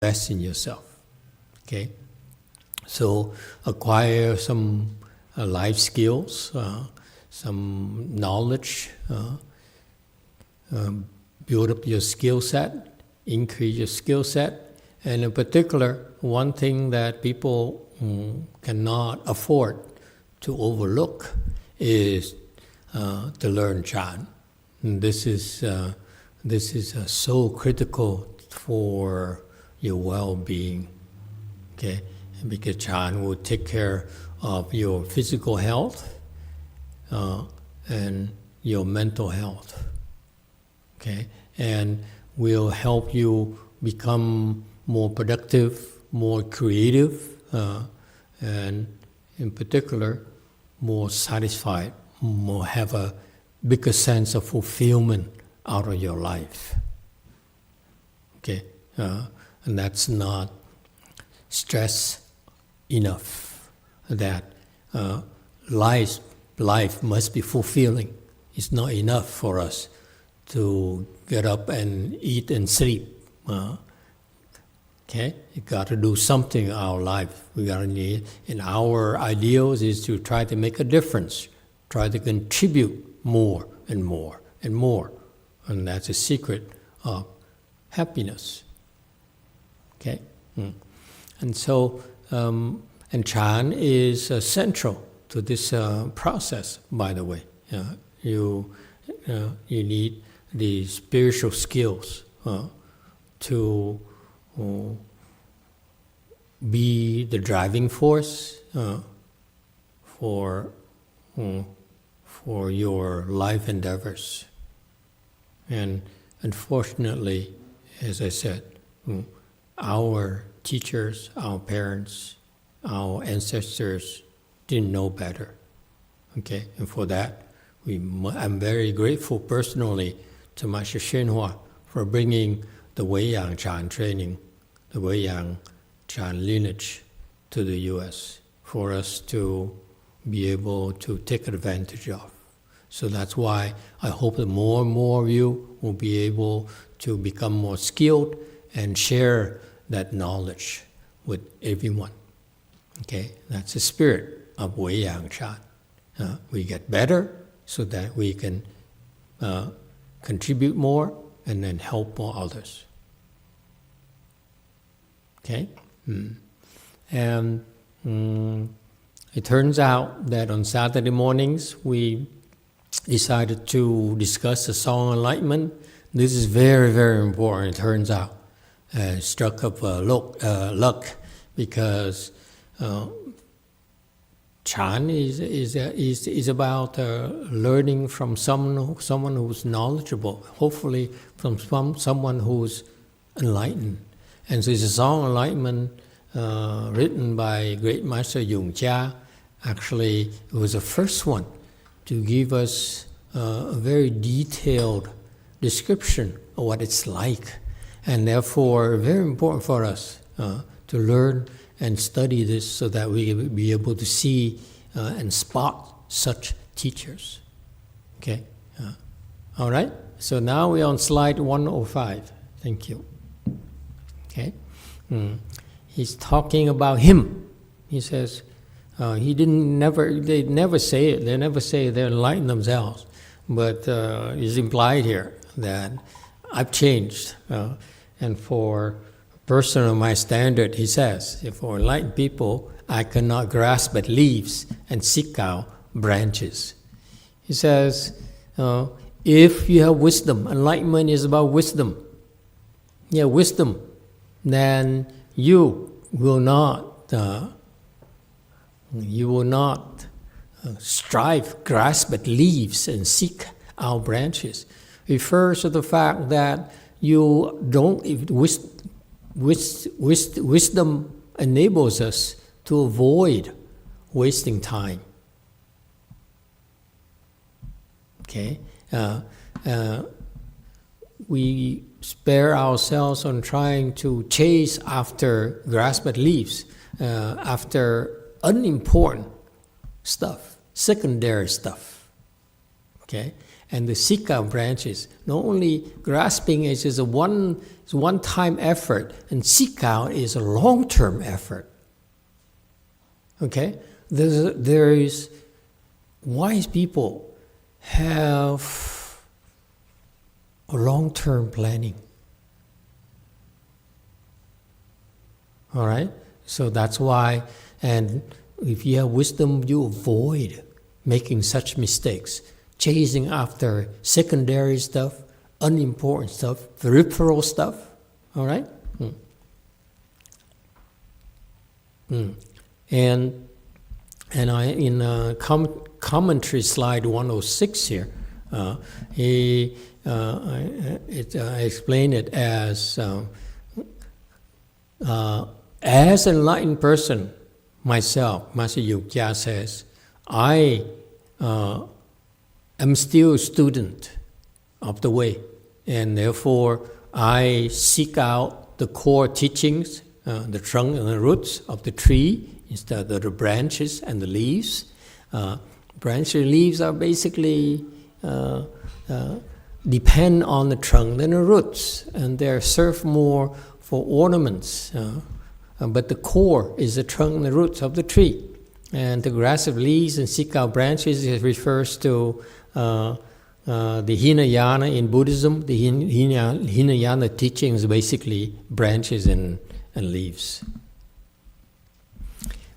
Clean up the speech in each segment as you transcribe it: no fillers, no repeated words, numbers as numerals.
invest in yourself. Okay, so acquire some life skills, some knowledge, build up your skill set, increase your skill set, and in particular, one thing that people cannot afford to overlook is to learn Chan. And this is so critical for your well-being. Okay, because Chan will take care of your physical health and your mental health. Okay, and will help you become more productive, more creative, and in particular, more satisfied, more have a bigger sense of fulfillment out of your life. Okay, and that's not stress enough. That life must be fulfilling. It's not enough for us to get up and eat and sleep. Okay, you got to do something in our life. We got to need, and our ideals is to try to make a difference, try to contribute more and more and more, and that's a secret of happiness. Okay, and so and Chan is central to this process. By the way, you need the spiritual skills to be the driving force for your life endeavors. And unfortunately, as I said, our teachers, our parents, our ancestors didn't know better. Okay, and for that, I'm very grateful personally to Master Shenhua for bringing the Weiyang Chan training, the Weiyang Chan lineage to the U.S. for us to be able to take advantage of. So that's why I hope that more and more of you will be able to become more skilled and share that knowledge with everyone. Okay, that's the spirit of Weiyang Chan. We get better so that we can contribute more and then help more others. Okay? And it turns out that on Saturday mornings we decided to discuss the Song of Enlightenment. This is very, very important, it turns out. Struck up luck because Chan is about learning from someone who's knowledgeable, hopefully from someone who's enlightened. And so it's a Song of Enlightenment written by great Master Yongxia. Actually, it was the first one to give us a very detailed description of what it's like. And therefore, very important for us to learn and study this so that we will be able to see and spot such teachers. Okay? All right? So now we're on slide 105. Thank you. Okay? He's talking about him. He says, they never say it. They never say they enlighten themselves. But it's implied here that I've changed. And for a person of my standard, he says, for enlightened people, I cannot grasp at leaves and seek out branches. He says, if you have wisdom, enlightenment is about wisdom. Yeah, wisdom. Then you will not strive, grasp at leaves and seek out branches. Refers to the fact that you don't. Wisdom enables us to avoid wasting time. Okay, we spare ourselves on trying to chase after grasp at leaves, after unimportant stuff, secondary stuff. Okay, And the seek out branches, not only grasping is just a one-time effort, and seek out is a long-term effort. Okay? There is wise people have a long-term planning. All right? So that's why, and if you have wisdom, you avoid making such mistakes, chasing after secondary stuff, unimportant stuff, peripheral stuff. All right? And I in commentary slide 106 here, I explain it as enlightened person, myself, Master Yogya says, I am still a student of the way, and therefore I seek out the core teachings, the trunk and the roots of the tree instead of the branches and the leaves. Branches and leaves are basically depend on the trunk and the roots, and they serve more for ornaments. But the core is the trunk and the roots of the tree. And the grass of leaves and seek out branches refers to the Hinayana in Buddhism. The Hinayana teaching is basically branches and leaves.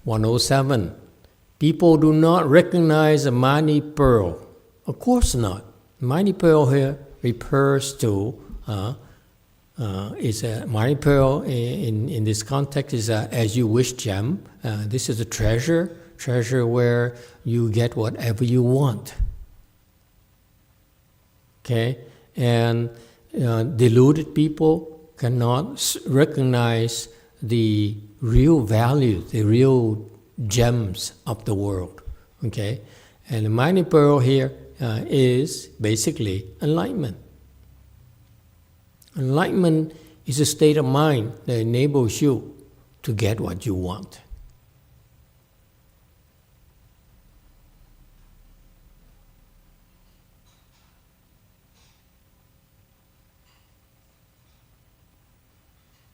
107. People do not recognize a Mani pearl. Of course not. Mani pearl here refers to is a Mani pearl in this context is a as you wish gem. This is a treasure where you get whatever you want. Okay, and deluded people cannot recognize the real value, the real gems of the world. Okay, and the Mani pearl here is basically enlightenment. Enlightenment is a state of mind that enables you to get what you want.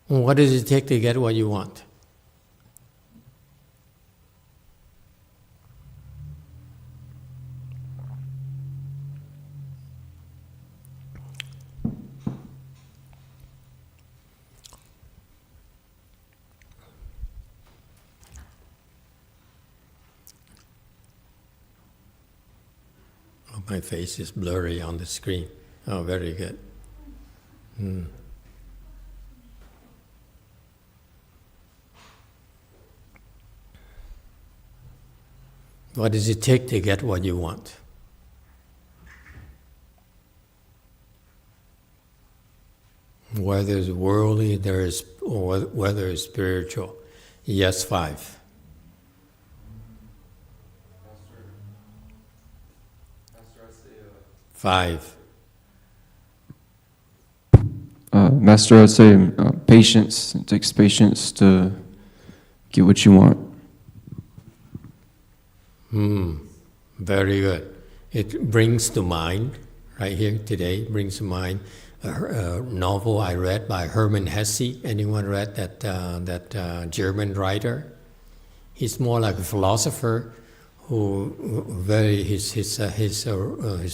What does it take to get what you want? My face is blurry on the screen. Oh, very good. What does it take to get what you want? Whether it's worldly, or whether it's spiritual. Yes, 5. Master, I'd say patience. It takes patience to get what you want. Very good. It brings to mind, right here today, brings to mind a novel I read by Hermann Hesse. Anyone read that German writer? He's more like a philosopher who his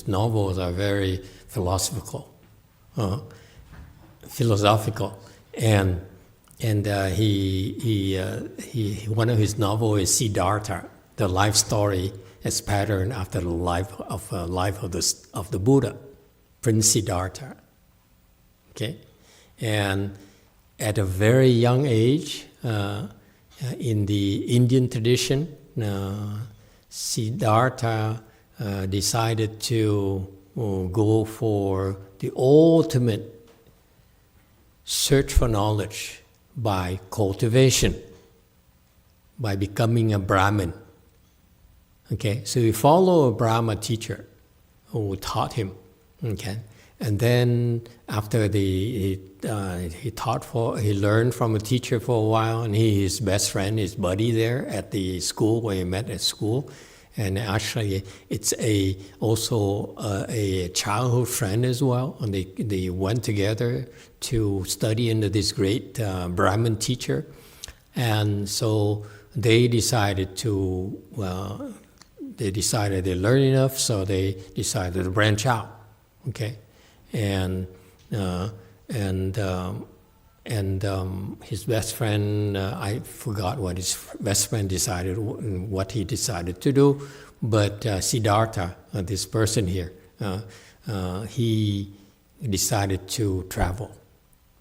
novels are very philosophical, and he one of his novels is Siddhartha, the life story as patterned after the life of the Buddha, Prince Siddhartha. Okay, and at a very young age, in the Indian tradition, Siddhartha decided to go for the ultimate search for knowledge by cultivation, by becoming a Brahmin. Okay, so he followed a Brahma teacher who taught him. Okay, and then after he learned from a teacher for a while, and his best friend, his buddy there at the school where he met at school, And actually, it's also a childhood friend as well. And they went together to study under this great Brahmin teacher. And so they decided they learned enough, so they decided to branch out. Okay, and his best friend, I forgot what his best friend decided, what he decided to do, but Siddhartha, this person here, he decided to travel,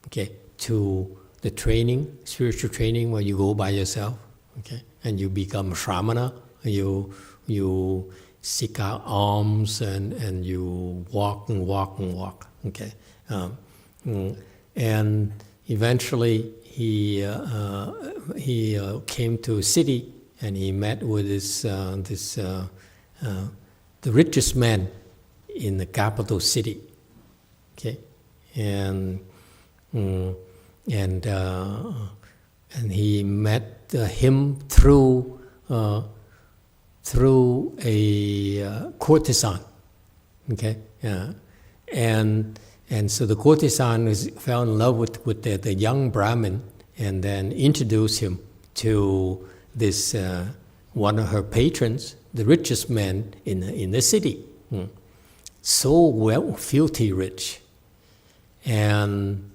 okay, to the training, spiritual training where you go by yourself, okay, and you become a Shramana, you seek out alms and you walk, okay, and eventually he came to a city and he met with the richest man in the capital city, okay, and he met him through a courtesan, okay, and so the courtesan fell in love with the young Brahmin and then introduced him to this one of her patrons, the richest man in the city, so filthy rich, and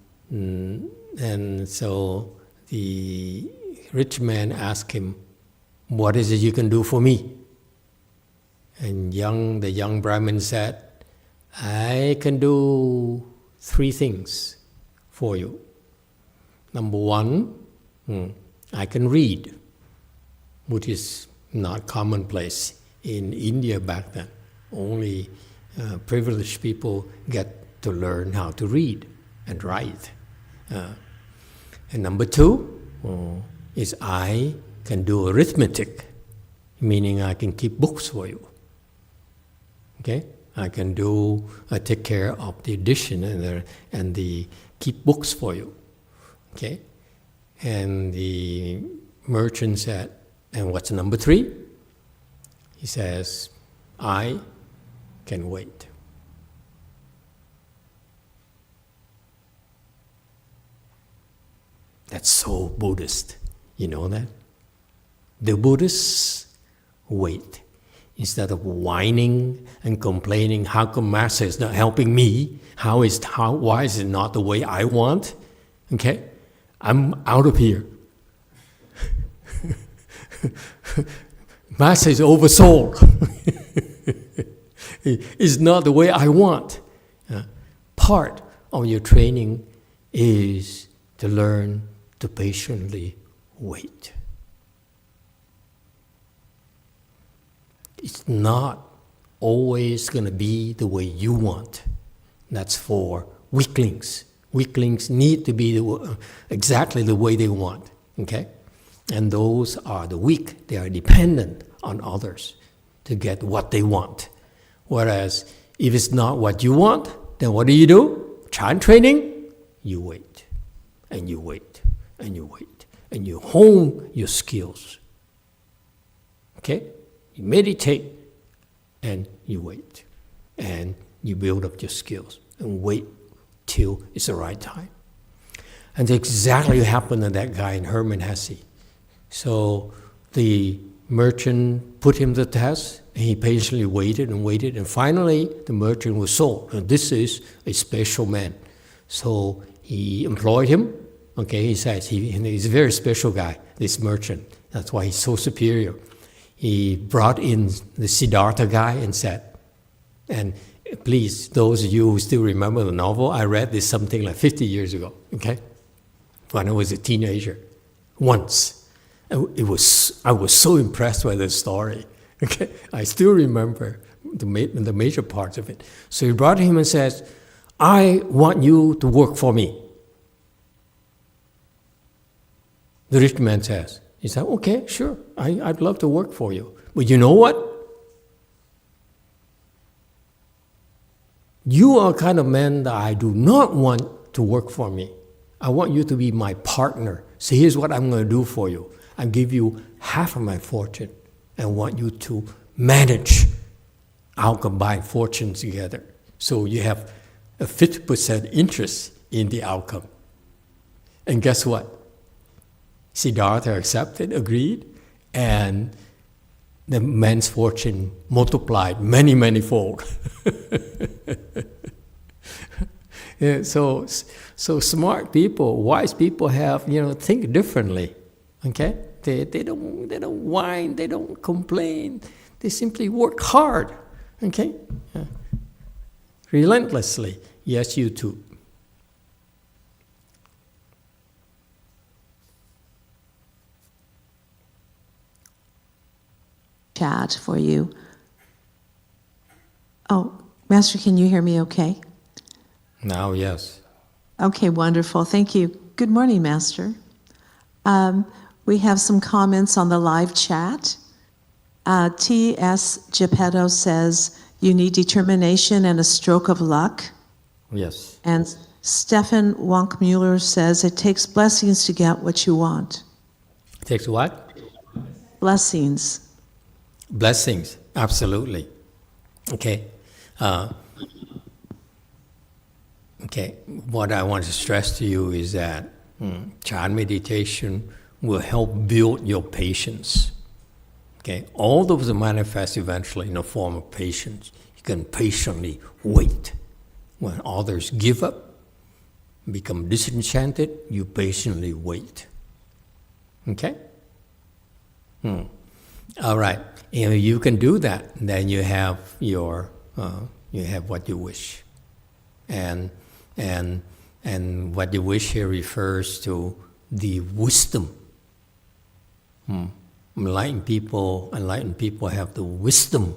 so the rich man asked him, "What is it you can do for me?" And the young Brahmin said, "I can do 3 things for you. Number 1, I can read, which is not commonplace in India back then. Only privileged people get to learn how to read and write. And number 2 is I can do arithmetic, meaning I can keep books for you. Okay, I can take care of the addition and the keep books for you. Okay, and the merchant said, "And what's number 3?" He says, "I can wait." That's so Buddhist. You know that? The Buddhists wait. Instead of whining and complaining, how come Master is not helping me? Why is it not the way I want? Okay? I'm out of here. Master is oversold. It's not the way I want. Part of your training is to learn to patiently wait. It's not always going to be the way you want. That's for weaklings. Weaklings need to be exactly the way they want. Okay? And those are the weak. They are dependent on others to get what they want. Whereas if it's not what you want, then what do? Child training, you wait. And you wait. And you wait. And you hone your skills. Okay? You meditate and you wait. And you build up your skills and wait till it's the right time. And that's exactly what happened to that guy in Herman Hesse. So the merchant put him to the test, and he patiently waited, and finally the merchant was sold. And this is a special man. So he employed him. Okay, he says he's a very special guy, this merchant. That's why he's so superior. He brought in the Siddhartha guy and said, and please, those of you who still remember the novel, I read this something like 50 years ago, okay? When I was a teenager, once. I was so impressed by the story, okay? I still remember the major parts of it. So he brought him and says, "I want you to work for me." The rich man says, he said, "Okay, sure, I'd love to work for you. But you know what? You are the kind of man that I do not want to work for me. I want you to be my partner. So here's what I'm going to do for you. I'll give you half of my fortune and want you to manage our combined fortunes together. So you have a 50% interest in the outcome. And guess what? Siddhartha accepted, agreed, and the man's fortune multiplied many, many fold. Yeah, so smart people, wise people have, think differently. Okay? They don't whine, they don't complain. They simply work hard. Okay? Relentlessly. Yes, you too. Chat for you. Oh, Master, can you hear me okay? Now, yes. Okay, wonderful. Thank you. Good morning, Master. We have some comments on the live chat. T.S. Geppetto says, you need determination and a stroke of luck. Yes. And Stefan Wonkmuller says, it takes blessings to get what you want. It takes what? Blessings. Blessings, absolutely. Okay. Okay. What I want to stress to you is that Chan meditation will help build your patience. Okay. All those manifest eventually in the form of patience. You can patiently wait. When others give up, become disenchanted, you patiently wait. Okay? All right. If you can do that, then you have you have what you wish, and what you wish here refers to the wisdom. Enlightened people have the wisdom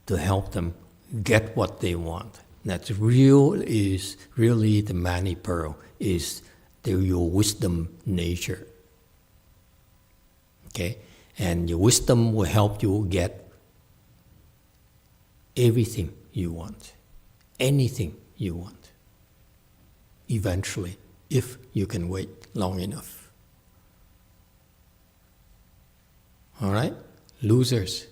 to help them get what they want. That's really the Mani Pearl is your wisdom nature. Okay. And your wisdom will help you get everything you want, anything you want, eventually, if you can wait long enough. All right? Losers,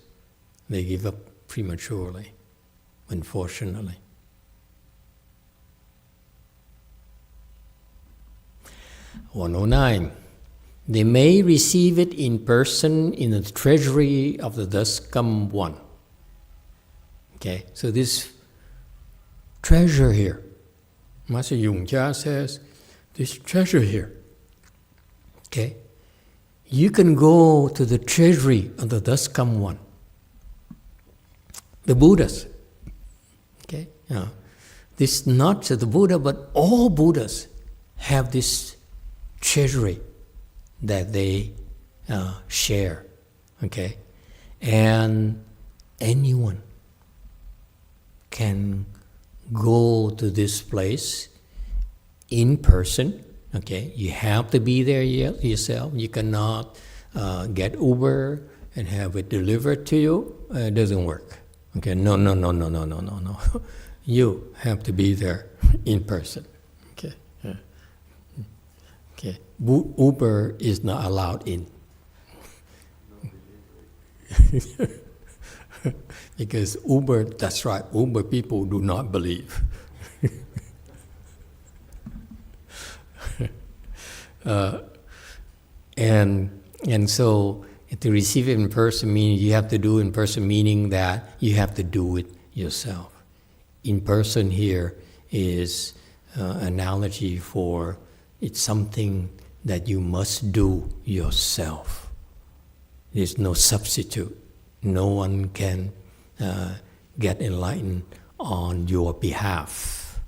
they give up prematurely, unfortunately. "109. They may receive it in person in the treasury of the Daskam One." Okay, so this treasure here, Master Yungjia says, this treasure here, okay, you can go to the treasury of the Daskam One, the Buddhas. Okay, this not just the Buddha, but all Buddhas have this treasury that they share, okay? And anyone can go to this place in person, okay? You have to be there yourself. You cannot get Uber and have it delivered to you. It doesn't work, okay? No. You have to be there in person, okay? Okay, Uber is not allowed in. Because Uber, that's right, Uber people do not believe. And so to receive it in person means you have to do it in person, meaning that you have to do it yourself. In person here is analogy for it's something that you must do yourself. There's no substitute. No one can get enlightened on your behalf.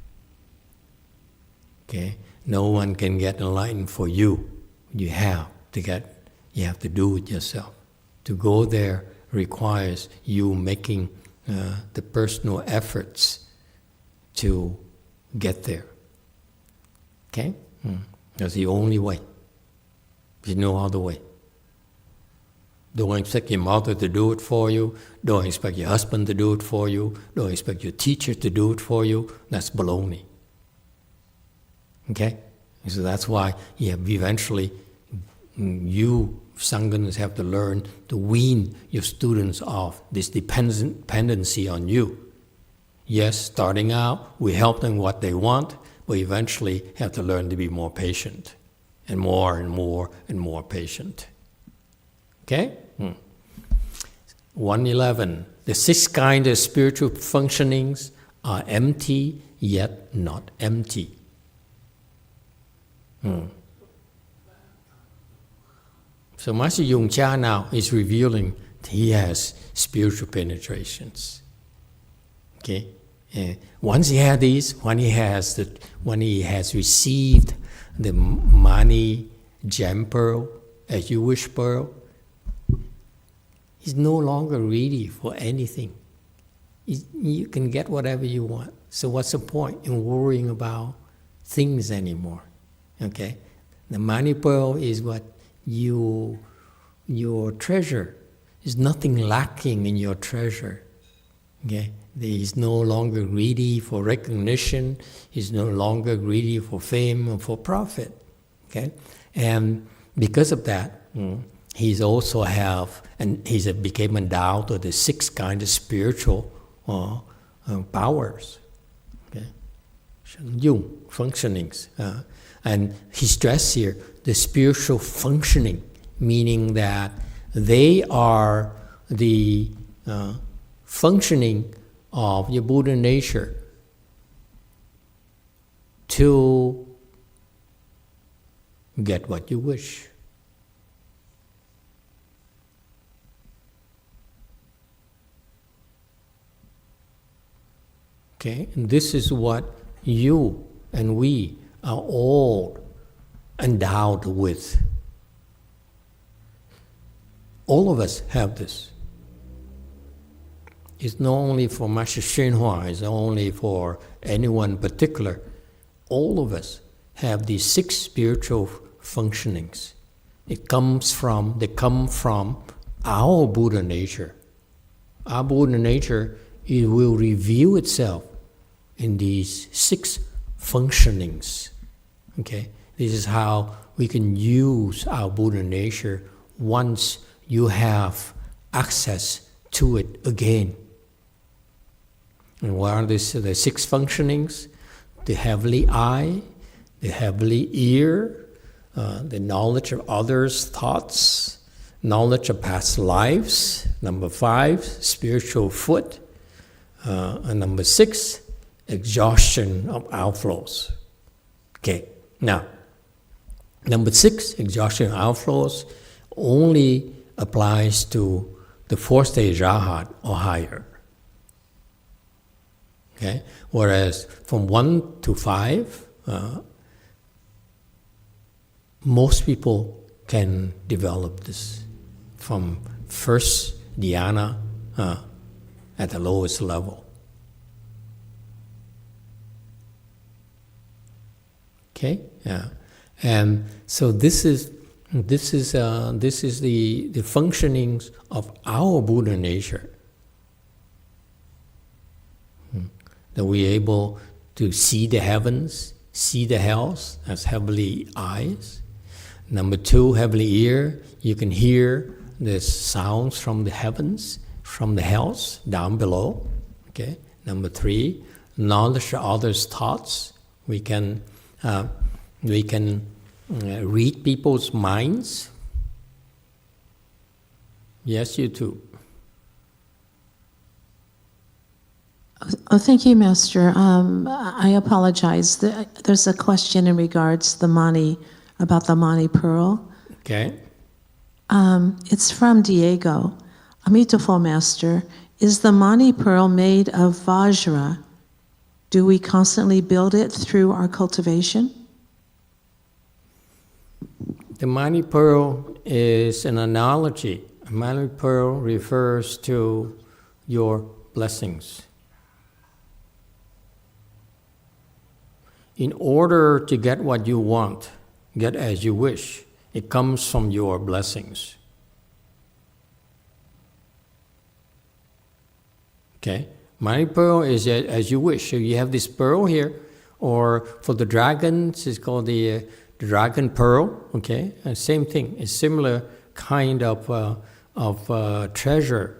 Okay? No one can get enlightened for you. You have to do it yourself. To go there requires you making the personal efforts to get there. Okay? That's the only way. There's no other way. Don't expect your mother to do it for you. Don't expect your husband to do it for you. Don't expect your teacher to do it for you. That's baloney. Okay? So that's why you Sanghanas have to learn to wean your students off this dependency on you. Yes, starting out, we help them what they want, but eventually have to learn to be more patient, and more and more and more patient. Okay? 111. The 6 kinds of spiritual functionings are empty, yet not empty. So Master Yung Cha now is revealing that he has spiritual penetrations. Okay? Once he had these, when he has received the Mani gem pearl, as you wish pearl, he's no longer greedy for anything. You can get whatever you want. So what's the point in worrying about things anymore? Okay? The Mani pearl is what your treasure. There's nothing lacking in your treasure. Okay? He's no longer greedy for recognition. He's no longer greedy for fame or for profit. Okay? And because of that, he's also became endowed with the 6 kinds of spiritual powers. Okay? Yung functionings. And he stressed here the spiritual functioning, meaning that they are the functioning of your Buddha nature to get what you wish. Okay, and this is what you and we are all endowed with. All of us have this. It's not only for Master Hsuan, it's not only for anyone particular. All of us have these 6 spiritual functionings. They come from our Buddha nature. Our Buddha nature, it will reveal itself in these 6 functionings. Okay? This is how we can use our Buddha nature once you have access to it again. And what are the 6 functionings? The heavenly eye, the heavenly ear, the knowledge of others' thoughts, knowledge of past lives. Number 5, spiritual foot. And number 6, exhaustion of outflows. Okay, now, number 6, exhaustion of outflows, only applies to the 4th stage Rahat or higher. Okay, whereas from 1 to 5, most people can develop this from first dhyana at the lowest level. Okay, yeah, and so this is the functionings of our Buddha nature. That we're able to see the heavens, see the hells as heavenly eyes. Number 2, heavenly ear. You can hear the sounds from the heavens, from the hells down below. Okay. Number 3, knowledge of others' thoughts. We can read people's minds. Yes, you too. Oh, thank you, Master. I apologize. There's a question in regards to about the Mani pearl. Okay. It's from Diego. Amitabha, Master. Is the Mani pearl made of Vajra? Do we constantly build it through our cultivation? The Mani pearl is an analogy. A Mani pearl refers to your blessings. In order to get what you want, get as you wish, it comes from your blessings. Okay? Mani pearl is as you wish. So you have this pearl here, or for the dragons, it's called the dragon pearl. Okay? Same thing. It's similar kind of treasure,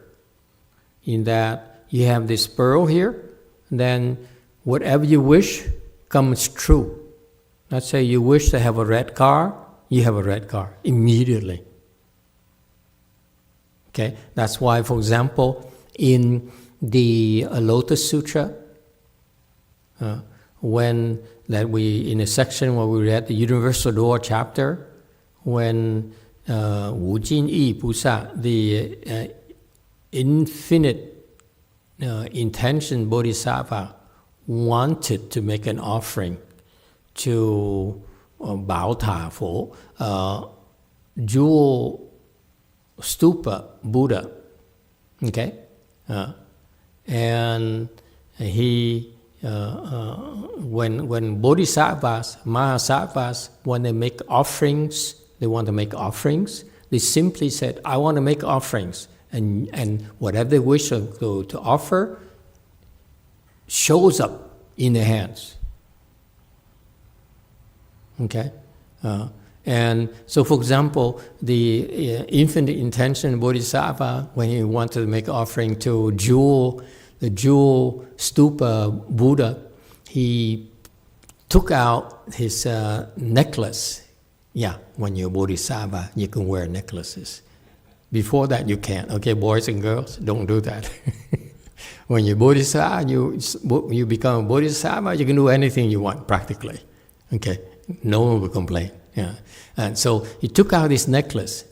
in that you have this pearl here, then whatever you wish comes true. Let's say you wish to have a red car, you have a red car immediately. Okay, that's why, for example, in the Lotus Sutra, in a section where we read the Universal Door chapter, when Wu Jin Yi Pusa, the infinite intention Bodhisattva, wanted to make an offering to Bảo Thà Phổ, jewel stupa Buddha, okay, and he when bodhisattvas, mahasattvas, when they make offerings, they want to make offerings. They simply said, "I want to make offerings," and whatever they wish to offer shows up in their hands. Okay. And so, for example, the infinite intention Bodhisattva, when he wanted to make offering to the jewel stupa Buddha, he took out his necklace. Yeah, when you're Bodhisattva, you can wear necklaces. Before that, you can't. Okay, boys and girls, don't do that. When you're Bodhisattva, you become a Bodhisattva, you can do anything you want, practically. Okay, no one will complain. Yeah. And so he took out his necklace.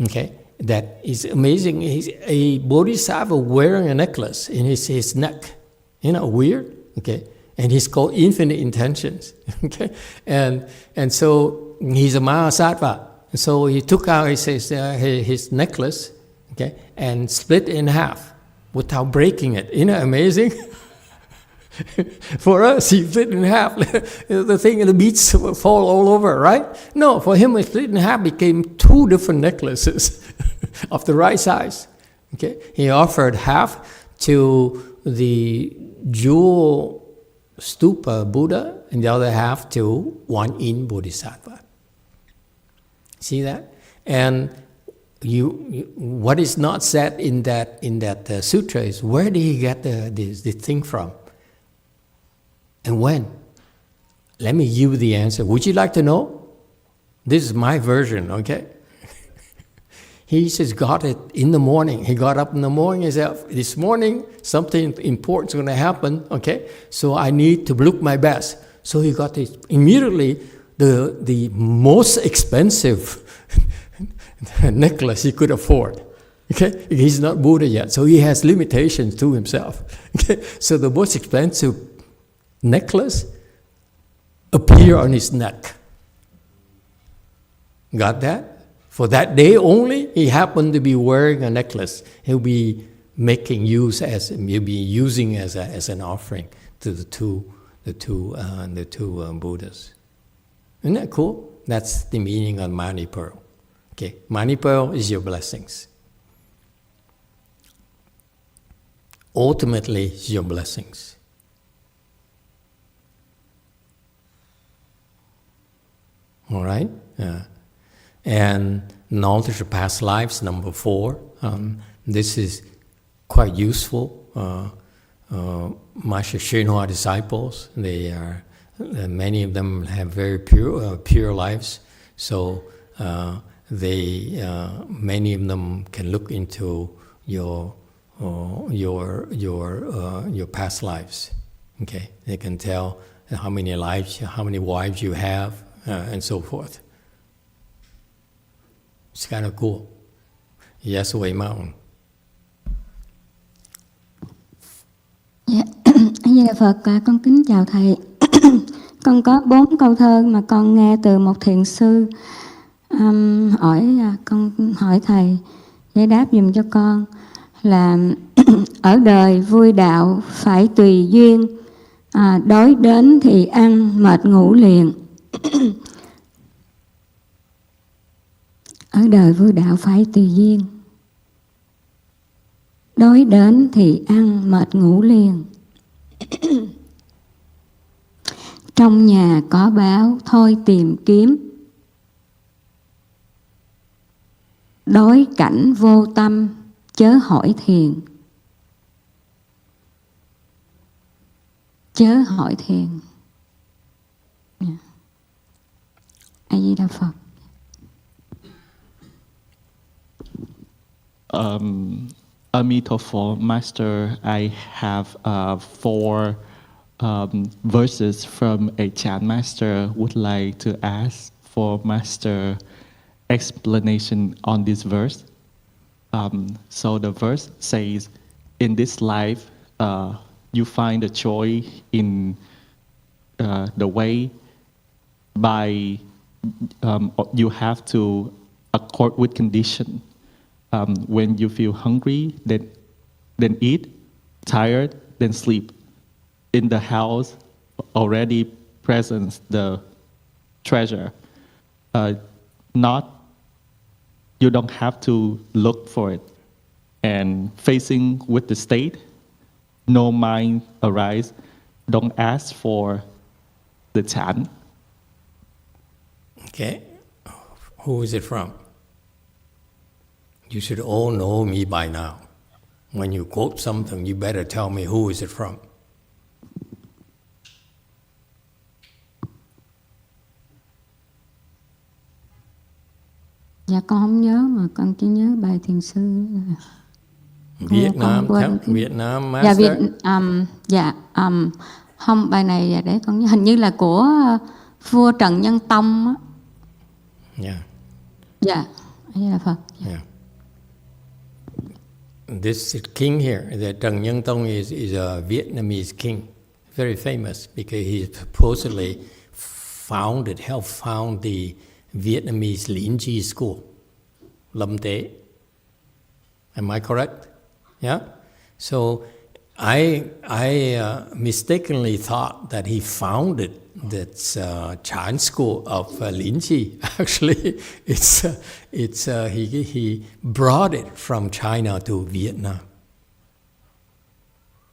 Okay, that is amazing. He's a bodhisattva wearing a necklace in his neck. You know, weird. Okay, and he's called infinite intentions. Okay, and so he's a Mahasattva. So he took out his necklace. Okay, and split in half without breaking it. You know, amazing. For us, he split in half. The thing, the beads fall all over, right? No, for him, it split in half became two different necklaces of the right size. Okay, he offered half to the jewel stupa Buddha, and the other half to one in Bodhisattva. See that? And what is not said in that sutra is, where did he get the thing from? And when? Let me give you the answer. Would you like to know? This is my version, okay? He just got it in the morning. He got up in the morning and said, this morning something important is going to happen, okay? So I need to look my best. So he got this immediately, the most expensive necklace he could afford. Okay? He's not Buddha yet, so he has limitations to himself. Okay? So the most expensive necklace appear on his neck. Got that? For that day only, he happened to be wearing a necklace. He'll be using as an offering to the two Buddhas. Isn't that cool? That's the meaning of Mani Pearl. Okay, Mani Pearl is your blessings. Ultimately, it's your blessings. All right? And knowledge of past lives, number 4. This is quite useful. Master Shenhua disciples, they are many of them have very pure lives. So many of them can look into your past lives. Okay, they can tell how many wives you have. And so forth. It's kind of cool. Yes, Way Mountain. Dạ, Di Đà Phật, con kính chào thầy. Con có 4 câu thơ mà con nghe từ một thiền sư con hỏi thầy giải đáp dùm cho con là ở đời vui đạo phải tùy duyên, đói đến thì ăn mệt ngủ liền. Ở đời vui đạo phải tùy duyên, đói đến thì ăn mệt ngủ liền. Trong nhà có báo thôi tìm kiếm. đối cảnh vô tâm, chớ hỏi thiền. Chớ hỏi thiền. A Di Đà Phật. Amitabha Master, I have 4 verses from a chant master. Would like to ask for Master explanation on this verse. So the verse says, in this life, you find the joy in the way by you have to accord with condition. When you feel hungry, then eat, tired, then sleep. In the house, already presents the treasure. You don't have to look for it. And facing with the state, no mind arise. Don't ask for the chant. Okay, who is it from? You should all know me by now. When you quote something, you better tell me who is it from. Dạ con không nhớ mà con chỉ nhớ bài thiền sư. Vietnam, Vietnam Master. Không, bài này dạ, để con nhớ, hình như là của vua Trần Nhân Tông á. Yeah. Dạ, đây là Phật. Yeah. This king here, the Trần Nhân Tông is a Vietnamese king, very famous because he supposedly helped found the Vietnamese Lin Chi school, Lâm Tế. Am I correct? Yeah. So I mistakenly thought that he founded this Chan school of Lin Chi. Actually, he brought it from China to Vietnam.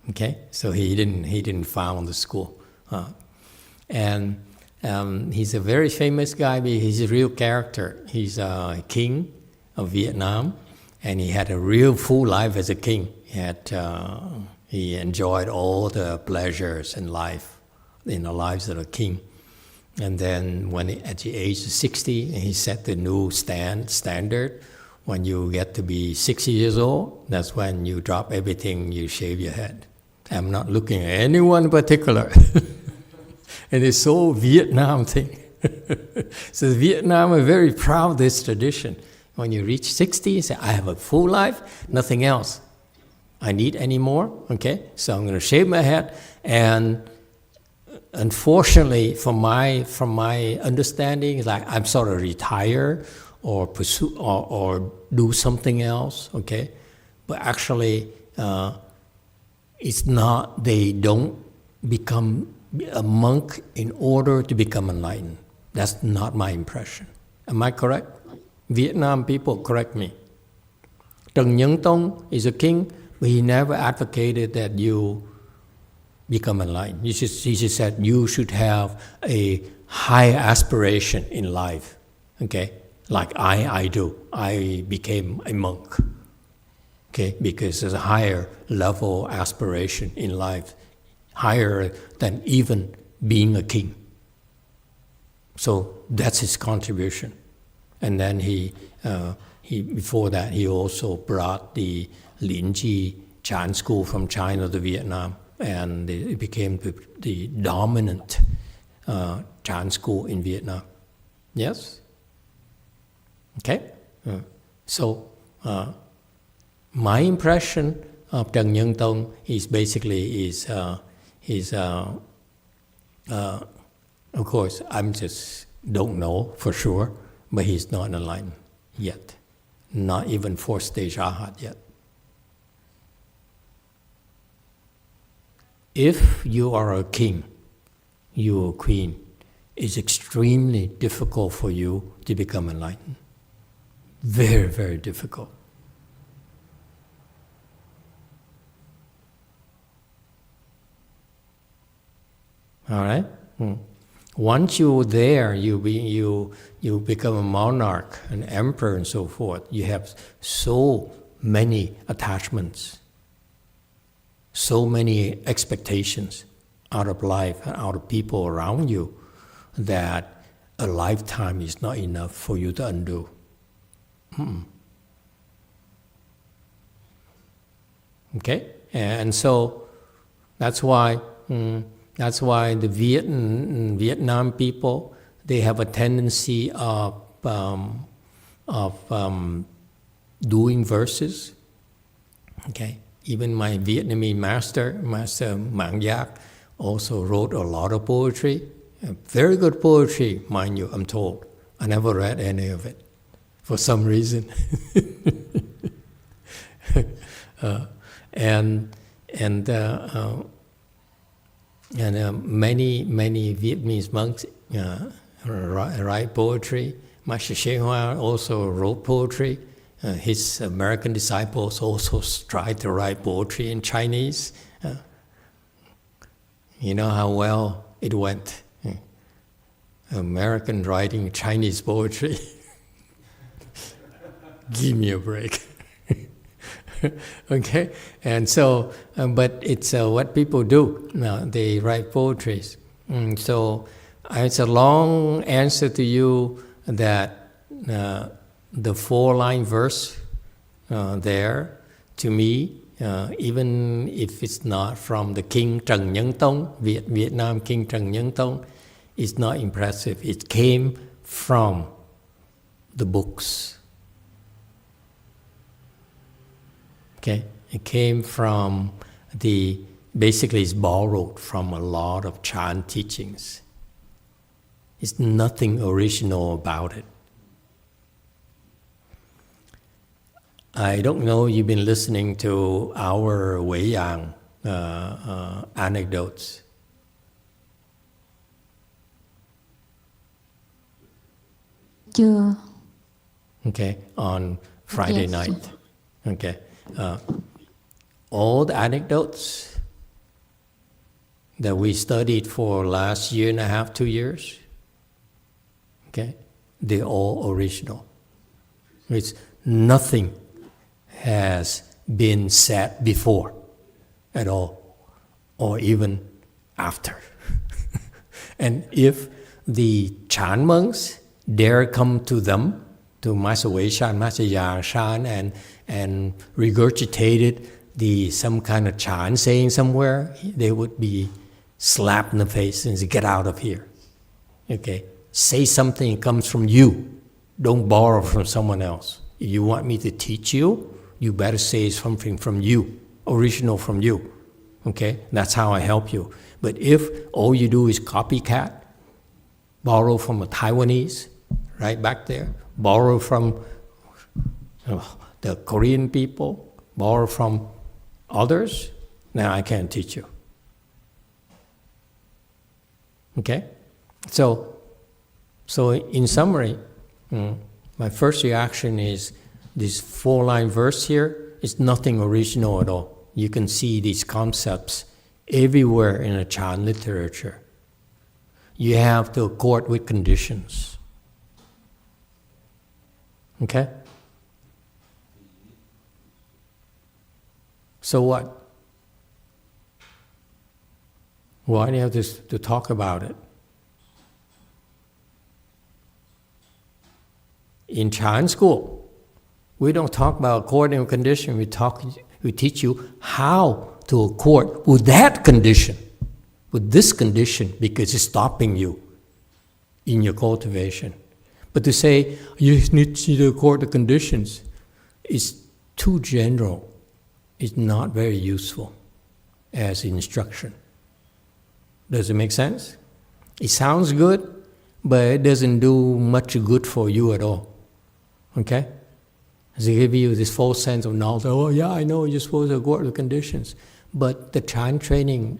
Okay, so he didn't found the school, and he's a very famous guy. He's a real character. He's a king of Vietnam, and he had a real full life as a king. He enjoyed all the pleasures in life, in the lives of a king. And then at the age of 60, he set the new standard. When you get to be 60 years old, that's when you drop everything, you shave your head. I'm not looking at anyone in particular. And it's so Vietnam thing. So Vietnam are very proud of this tradition. When you reach 60, you say, I have a full life, nothing else I need anymore. Okay, so I'm going to shave my head. And unfortunately, from my understanding, it's like I'm sort of retire or pursue or do something else. Okay, but actually, it's not. They don't become a monk in order to become enlightened. That's not my impression. Am I correct? Vietnam people, correct me. Trần Nhân Tông is a king, but he never advocated that you become enlightened. He just said you should have a high aspiration in life. Okay, like I do. I became a monk. Okay, because there's a higher level aspiration in life, higher than even being a king. So that's his contribution. And then he before that he also brought the Lin Chi Chan school from China to Vietnam, and it became the dominant Chan school in Vietnam. Yes. Okay. So my impression of Trần Nhân Tông is basically of course I'm just don't know for sure, but he's not enlightened yet, not even 4th stage Arhat yet. If you are a king, you are a queen, it's extremely difficult for you to become enlightened. Very, very difficult. All right? Once you're there, you become a monarch, an emperor, and so forth. You have so many attachments, so many expectations out of life and out of people around you that a lifetime is not enough for you to undo. Okay, and so that's why the Vietnam people, they have a tendency of doing verses. Okay, even my Vietnamese Master Mạng Giác, also wrote a lot of poetry, very good poetry, mind you. I'm told. I never read any of it, for some reason. And many Vietnamese monks write poetry. Master Shenhua also wrote poetry. His American disciples also tried to write poetry in Chinese. You know how well it went. American writing Chinese poetry. Give me a break. Okay, and so, but it's what people do now. They write poetries. So it's a long answer to you that the 4-line verse there, to me, even if it's not from the King Trần Nhân Tông, Vietnam King Trần Nhân Tông, it's not impressive. It came from the books. Okay, it came from basically it's borrowed from a lot of Chan teachings. It's nothing original about it. I don't know, you've been listening to our Wei Yang anecdotes. Chưa. Okay, on Friday Yes. night. Okay. All the anecdotes that we studied for last year and a half, 2 years, okay, they're all original. It's nothing has been said before at all, or even after. And if the Chan monks dare come to them, to Master Wei Shan, Master Yang Shan, and regurgitated some kind of Chan saying somewhere, they would be slapped in the face and say, "Get out of here." Okay, say something that comes from you. Don't borrow from someone else. If you want me to teach you, you better say something from you, original from you. Okay, that's how I help you. But if all you do is copycat, borrow from a Taiwanese, right back there, borrow from the Korean people, borrow from others, now I can't teach you. Okay? So in summary, my first reaction is this 4-line verse here is nothing original at all. You can see these concepts everywhere in the Chan literature. You have to accord with conditions. Okay? So what? Why do you have to talk about it? In Chan school, we don't talk about according with condition. We teach you how to accord with that condition, with this condition, because it's stopping you in your cultivation. But to say you need to accord the conditions is too general. It's not very useful as instruction. Does it make sense? It sounds good, but it doesn't do much good for you at all. Okay? As they give you this false sense of knowledge, oh yeah, I know you're supposed to accord the conditions. But the Chan training,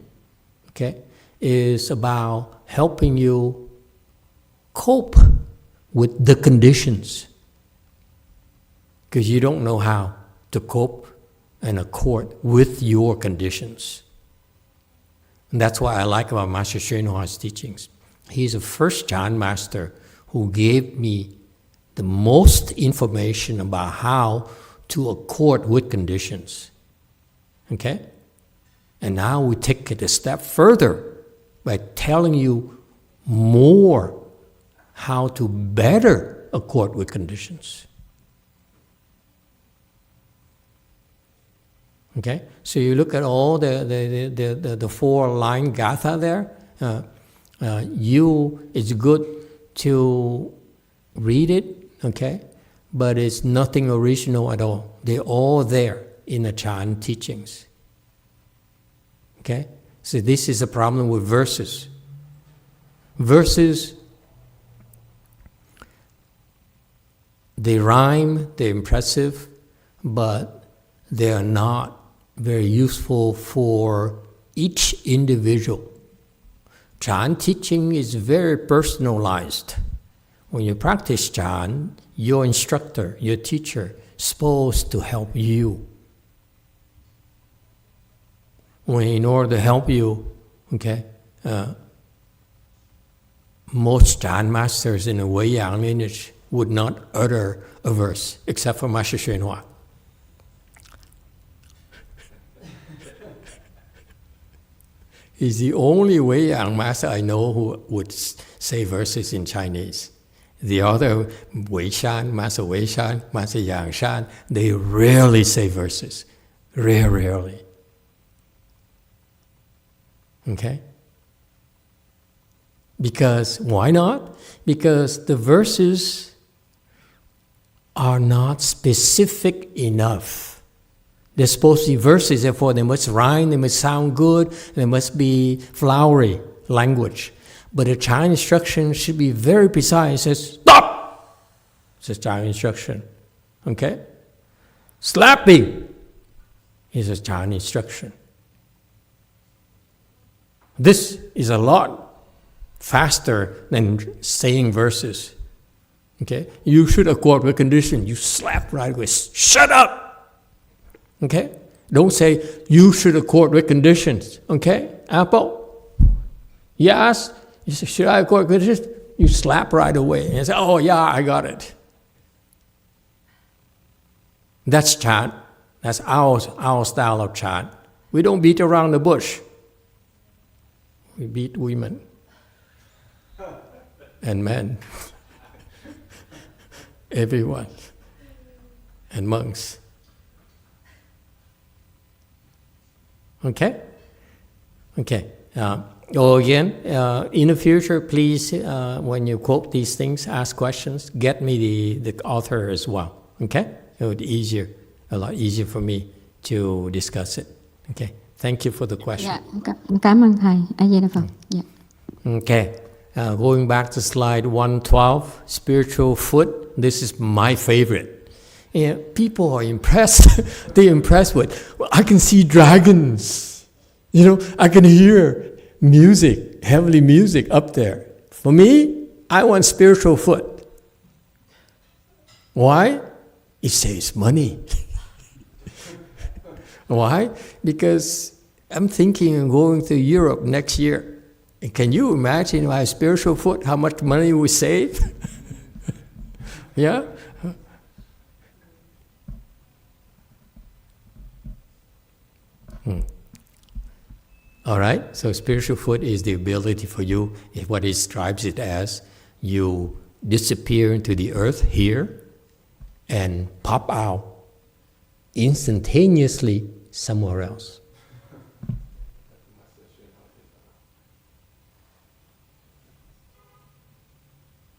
okay, is about helping you cope with the conditions. Because you don't know how to cope and accord with your conditions. And that's what I like about Master Shenhua's teachings. He's the first Chan master who gave me the most information about how to accord with conditions. Okay? And now we take it a step further by telling you more how to better accord with conditions. Okay? So you look at all the four-line gatha there. It's good to read it, okay? But it's nothing original at all. They're all there in the Chan teachings. Okay? So this is a problem with verses. Verses, they rhyme, they're impressive, but they are not very useful for each individual. Chan teaching is very personalized. When you practice Chan, your instructor, your teacher, is supposed to help you. In order to help you, okay, most Chan masters in the Weiyang lineage would not utter a verse, except for Master Xuanhua. He's the only Weiyang master I know who would say verses in Chinese. The other Weishan, Master Weishan, Master Yangshan, they rarely say verses. Rarely. Okay? Because, why not? Because the verses are not specific enough. They're supposed to be verses, therefore they must rhyme, they must sound good, they must be flowery language. But the Chan instruction should be very precise. It says, stop! It's a Chan instruction. Okay? Slapping is a Chan instruction. This is a lot faster than saying verses. Okay? You should accord with condition. You slap right away. Shut up! Okay? Don't say, you should accord with conditions. Okay? Apple? Yes? You say, should I accord with conditions? You slap right away. And you say, oh yeah, I got it. That's Chan. That's our style of Chan. We don't beat around the bush. We beat women and men, everyone, and monks. Okay? Okay. Again, in the future, please, when you quote these things, ask questions. Get me the author as well. Okay? It would be easier, a lot easier for me to discuss it. Okay? Thank you for the question. Dạ, cảm ơn thầy. A Di Đà Phật. Dạ. Okay. Going back to slide 112, spiritual foot. This is my favorite. Yeah, people are impressed. They're impressed with, well, I can see dragons. You know, I can hear music, heavenly music up there. For me, I want spiritual foot. Why? It saves money. Why? Because I'm thinking of going to Europe next year. And can you imagine my spiritual foot, how much money we save? Yeah? All right, so spiritual foot is the ability for you, what it describes it as, you disappear into the earth here and pop out instantaneously somewhere else.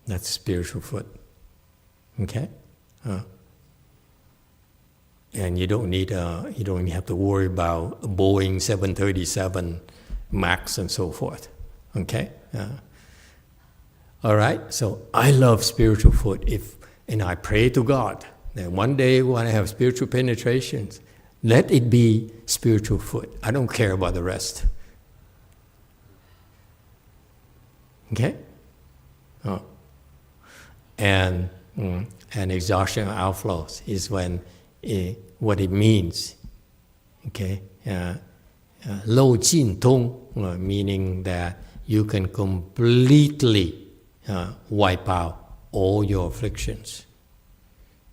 That's spiritual foot. Okay? And you don't need you don't have to worry about a Boeing 737 Max and so forth. Okay? All right? So I love spiritual foot. And I pray to God that one day when I have spiritual penetrations, let it be spiritual foot. I don't care about the rest. Okay? Oh. And exhaustion of outflows is when what it means. Okay? Lo Jin Tong, meaning that you can completely wipe out all your afflictions.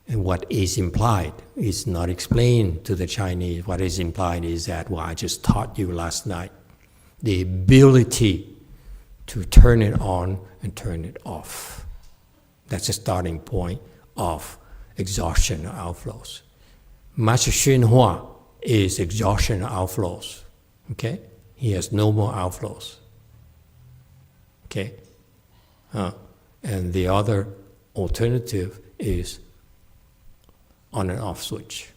And what is implied is not explained to the Chinese. What is implied is that what I just taught you last night, the ability to turn it on and turn it off. That's the starting point of exhaustion or outflows. Masteryonghua is exhaustion or outflows. Okay? He has no more outflows. Okay? And the other alternative is on and off switch.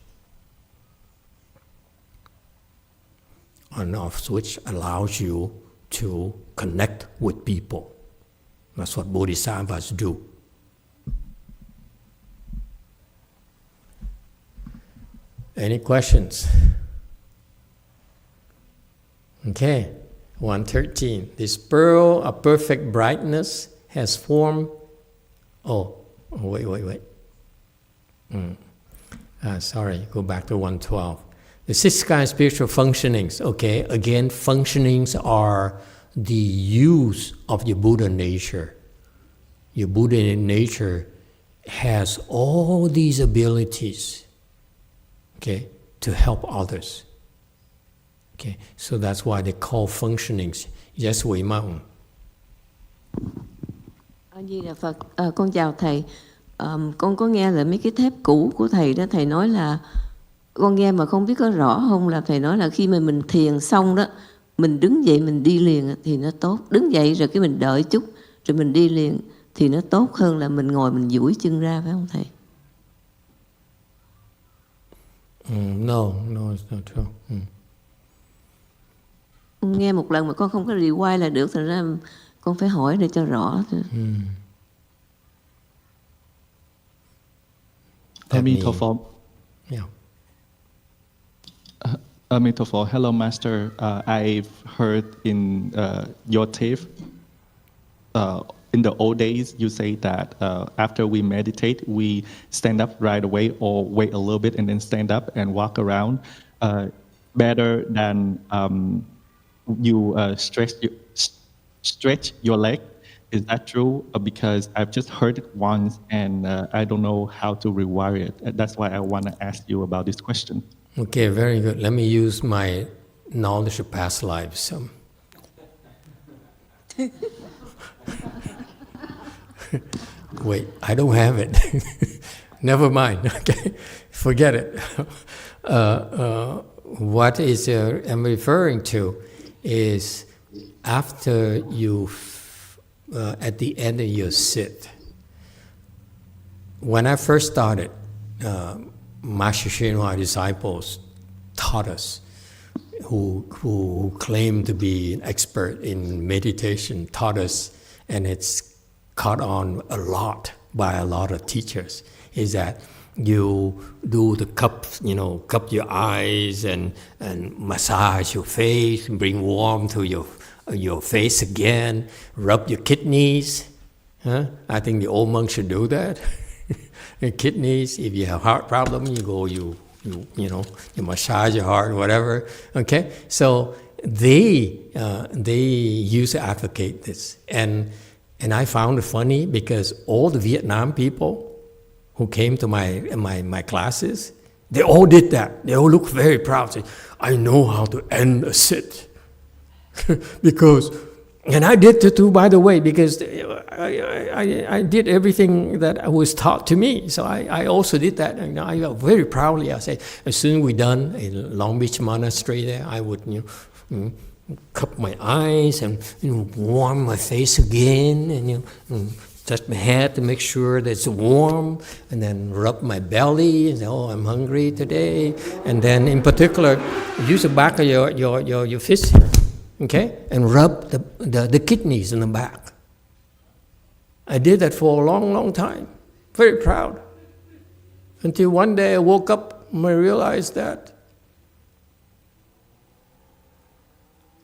On and off switch allows you to connect with people. That's what bodhisattvas do. Any questions? Okay, 113. This pearl of perfect brightness has formed. Wait. Sorry, go back to 112. The six kind of spiritual functionings, okay, again, functionings are the use of your Buddha nature. Your Buddha nature has all these abilities, okay, to help others. Okay, so that's why they call functionings. Yes, Wei Mao. A Di Đà Phật, con chào thầy. Con có nghe lại mấy cái thép cũ của thầy đó, thầy nói là con nghe mà không biết có rõ không, là thầy nói là khi mà mình thiền xong đó, mình đứng dậy mình đi liền thì nó tốt. Đứng dậy rồi cái mình đợi chút rồi mình đi liền thì nó tốt hơn là mình ngồi mình duỗi chân ra, phải không thầy? No, it's not true. Con nghe một lần mà con không có rewind là được, thành ra con phải hỏi để cho rõ thôi. Amitabha. Yeah. Amitabha. Hello, Master. I've heard in your tape, in the old days, you say that after we meditate, we stand up right away or wait a little bit and then stand up and walk around better than you stretch your leg. Is that true? Because I've just heard it once and I don't know how to rewire it. That's why I want to ask you about this question. Okay, very good. Let me use my knowledge of past lives. Wait, I don't have it. Never mind. Okay, forget it. What I'm referring to is after you, at the end of your sit. When I first started, Master Shinhua disciples taught us, who claimed to be an expert in meditation, taught us, and it's caught on a lot by a lot of teachers, is that you do the cup your eyes and massage your face, bring warmth to your face again, rub your kidneys. I think the old monks should do that. Your kidneys, if you have heart problem, you massage your heart, whatever. Okay, so they used to advocate this, and I found it funny because all the Vietnam people who came to my classes, they all did that. They all looked very proud, saying, "I know how to end a sit." And I did too, by the way, because I did everything that was taught to me. So I also did that. And I felt very proudly. I said, as soon as we're done in Long Beach Monastery there, I would cup my eyes and warm my face again and touch my head to make sure that it's warm, and then rub my belly and say, "Oh, I'm hungry today." And then in particular, use the back of your fist here. Okay, and rub the kidneys in the back. I did that for a long, long time. Very proud. Until one day I woke up and I realized that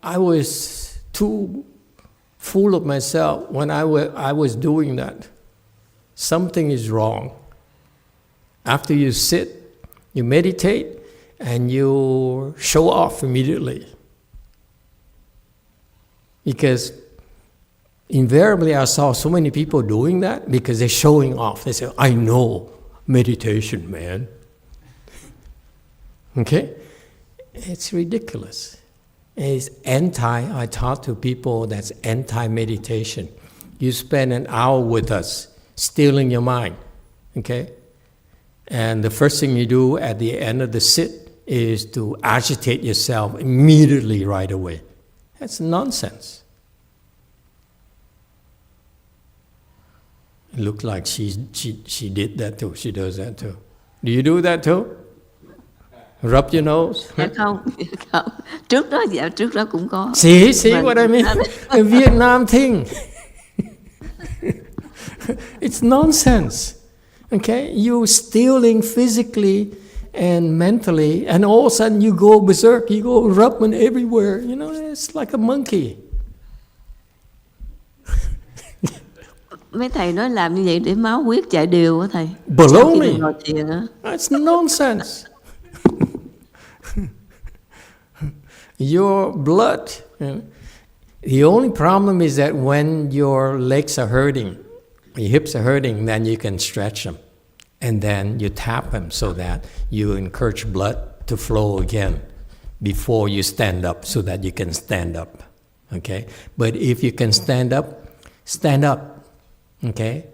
I was too full of myself when I was doing that. Something is wrong. After you sit, you meditate, and you show off immediately. Because invariably I saw so many people doing that because they're showing off. They say, I know meditation, man. Okay? It's ridiculous. It's I taught to people that's anti-meditation. You spend an hour with us, stealing your mind, okay? And the first thing you do at the end of the sit is to agitate yourself immediately right away. That's nonsense. It looked like she did that too. She does that too. Do you do that too? Rub your nose? Dạ không. Trước đó cũng có. See what I mean? A Vietnam thing. It's nonsense. Okay? You're stealing physically and mentally, and all of a sudden you go berserk, you go rubbing everywhere. You know, it's like a monkey. Mấy thầy nói làm như vậy để máu huyết chạy đều á thầy. Baloney. Ngồi thiền á. That's nonsense. Your blood. The only problem is that when your legs are hurting, your hips are hurting, then you can stretch them. And then you tap them so that you encourage blood to flow again before you stand up so that you can stand up. Okay? But if you can stand up. Okay?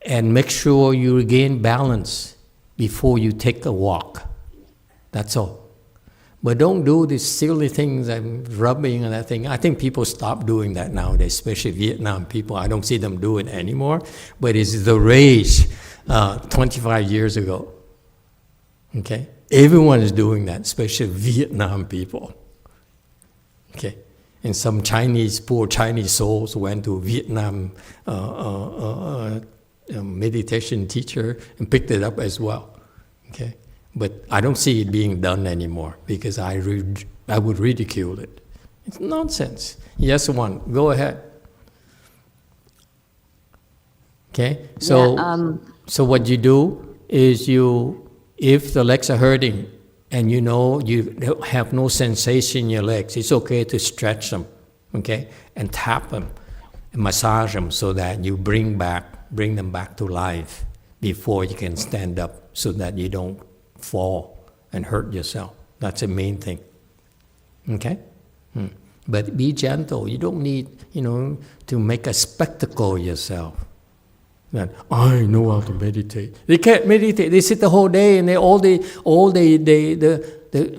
And make sure you regain balance before you take a walk. That's all. But don't do these silly things like rubbing and that thing. I think people stop doing that nowadays, especially Vietnam people. I don't see them do it anymore. But it's the rage 25 years ago. Okay? Everyone is doing that, especially Vietnam people. Okay? And some poor Chinese souls went to Vietnam meditation teacher and picked it up as well. Okay? But I don't see it being done anymore because I would ridicule it. It's nonsense. Yes, one. Go ahead. Okay? So, so what you do is if the legs are hurting and you know you have no sensation in your legs, it's okay to stretch them, okay? And tap them and massage them so that you bring them back to life before you can stand up so that you don't fall and hurt yourself. That's the main thing. Okay? But be gentle. You don't need, to make a spectacle yourself. That I know how to meditate. They can't meditate. They sit the whole day and the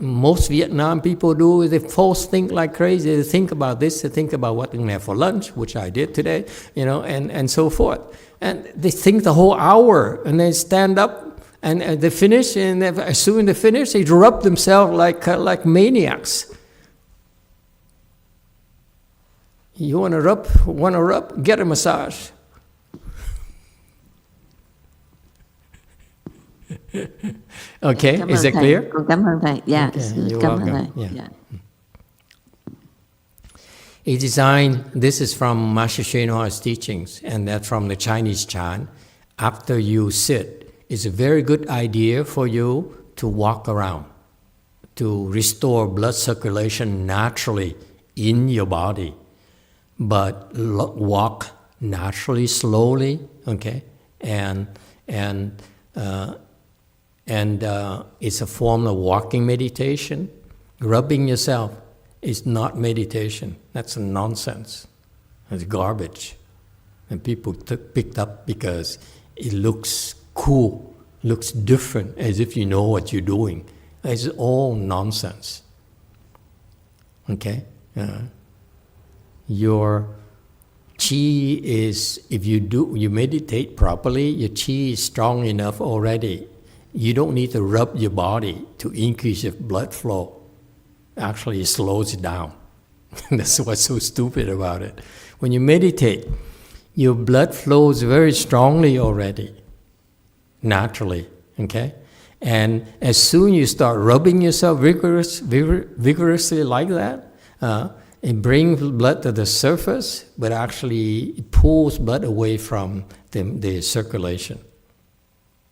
most Vietnam people do is they false think like crazy. They think about this, they think about what they're going to have for lunch, which I did today, and so forth. And they think the whole hour and they stand up and they finish, and as soon as they finish, they rub themselves like maniacs. You want to rub? Get a massage. Okay, is that clear? Con cảm ơn thầy. Yeah, okay, you're cảm ơn welcome. thầy. Yeah. A design, this is from Master Shenhua's teachings, and that's from the Chinese chant. After you sit, it's a very good idea for you to walk around, to restore blood circulation naturally in your body. But walk naturally, slowly, okay? And it's a form of walking meditation. Rubbing yourself is not meditation. That's nonsense. It's garbage. And people picked up because it looks cool, looks different, as if you know what you're doing. It's all nonsense. Okay? Your chi is, if you meditate properly, your chi is strong enough already. You don't need to rub your body to increase your blood flow. Actually, it slows it down. That's what's so stupid about it. When you meditate, your blood flows very strongly already, naturally, okay? And as soon as you start rubbing yourself vigorously like that, it brings blood to the surface, but actually it pulls blood away from the circulation.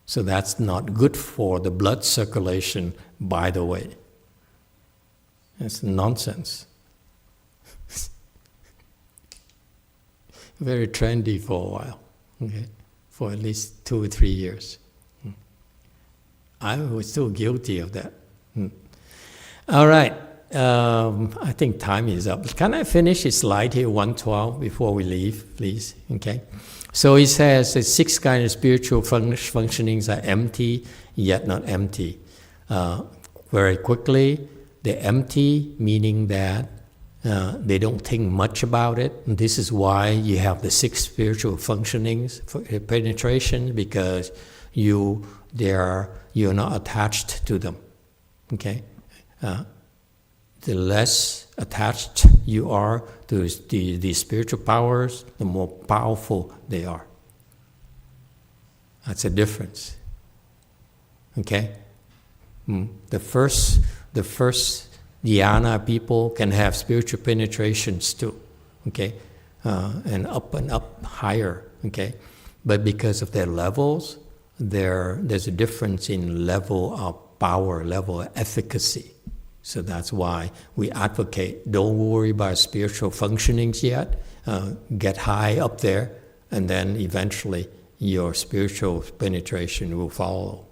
So that's not good for the blood circulation, by the way. It's nonsense. very trendy for a while, okay, for at least 2 or 3 years. I was still guilty of that. All right, I think time is up. Can I finish a slide here, 112, before we leave, please? Okay. So he says the 6 kinds of spiritual functionings are empty, yet not empty. Very quickly, they're empty, meaning that they don't think much about it. And this is why you have the 6 spiritual functionings for penetration, because you're not attached to them. Okay, the less attached you are to the spiritual powers, the more powerful they are. That's a difference. Okay, the first dhyana people can have spiritual penetrations too. Okay, and up higher. Okay, but because of their levels, there's a difference in level of power, level of efficacy. So that's why we advocate, don't worry about spiritual functionings yet. Get high up there, and then eventually your spiritual penetration will follow.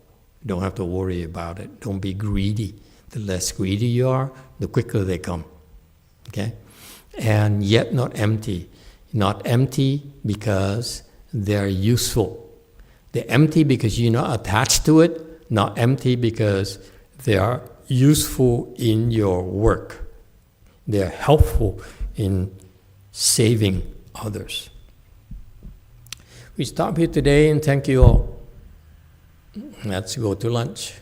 Don't have to worry about it. Don't be greedy. The less greedy you are, the quicker they come. Okay? And yet not empty. Not empty because they're useful. They're empty because you're not attached to it, not empty because they are useful in your work. They are helpful in saving others. We stop here today and thank you all. Let's go to lunch.